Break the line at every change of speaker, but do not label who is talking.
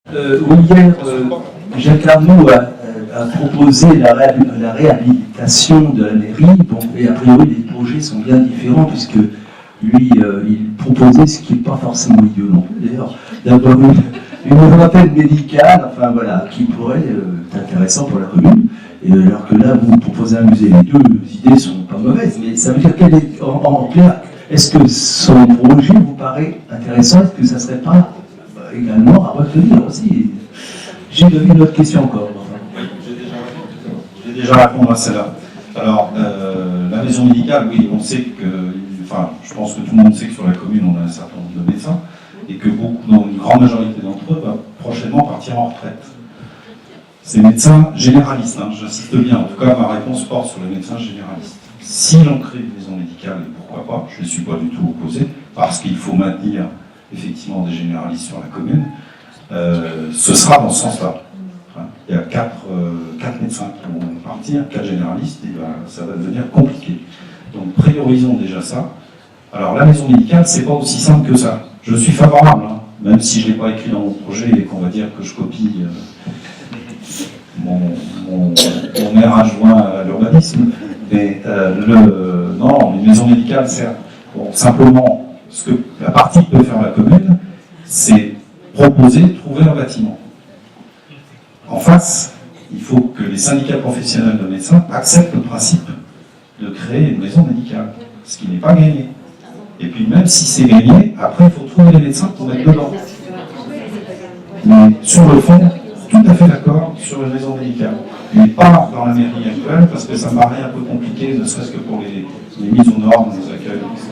Hier, Jacques Arnaud a proposé la réhabilitation de la mairie, bon, et a priori les projets sont bien différents puisque lui, il proposait ce qui n'est pas forcément violent. D'ailleurs, d'avoir une antenne médicale, enfin voilà, qui pourrait être intéressant pour la commune. Et alors que là, vous proposez un musée, les deux idées sont pas mauvaises, mais ça veut dire qu'elle est en clair. Est-ce que son projet vous paraît intéressant? Est-ce que ça ne serait pas également à retenir aussi? J'ai une autre question encore.
Oui, j'ai déjà répondu à celle-là. Alors, la maison médicale, oui, on sait que, enfin, je pense que tout le monde sait que sur la commune, on a un certain nombre de médecins, et que une grande majorité d'entre eux va prochainement partir en retraite. Ces médecins généralistes, hein, j'insiste bien, en tout cas, ma réponse porte sur les médecins généralistes. Si l'on crée une maison médicale, et pourquoi pas, je ne suis pas du tout opposé, parce qu'il faut maintenir effectivement des généralistes sur la commune, ce sera dans ce sens-là. Il y a 4 médecins qui vont partir, 4 généralistes, et ben, ça va devenir compliqué. Donc priorisons déjà ça. Alors la maison médicale, c'est pas aussi simple que ça. Je suis favorable, hein, même si je ne l'ai pas écrit dans mon projet et qu'on va dire que je copie mon maire adjoint à l'urbanisme. Mais non, les maisons médicales, certes. Bon, simplement, ce que la partie que peut faire la commune, c'est proposer, trouver un bâtiment. En face, il faut que les syndicats professionnels de médecins acceptent le principe de créer une maison médicale, ce qui n'est pas gagné. Et puis même si c'est gagné, après il faut trouver les médecins pour mettre dedans. Mais sur le fond, tout à fait d'accord sur une maison médicale. Mais pas dans la mairie actuelle, parce que ça me paraît un peu compliqué, ne serait-ce que pour les mises aux normes, les accueils, etc.